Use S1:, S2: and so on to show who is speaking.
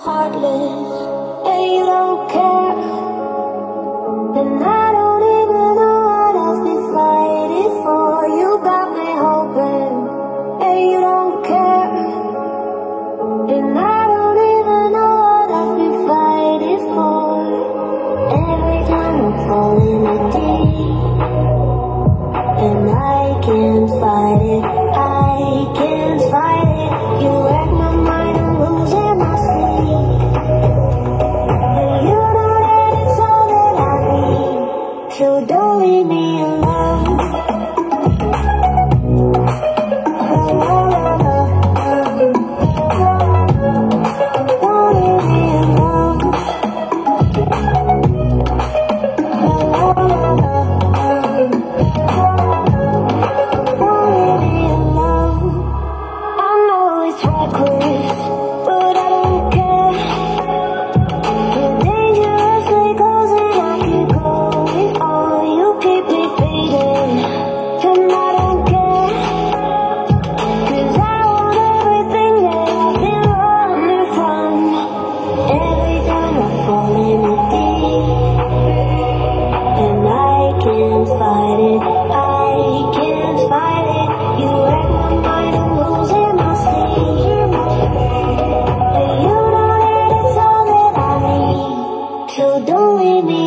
S1: heartless, and you don't care. And I don't even know what else to fight it for. You got me hoping, and you don't care. And I don't even know what else to fight it for. Every time I'm falling in deep, and I can't fight it, I can't fight it. You wreck my mind, I'm losing my sleep. And you know that it's all that I need, so don't leave me alone. Don't leave me alone. So don't leave me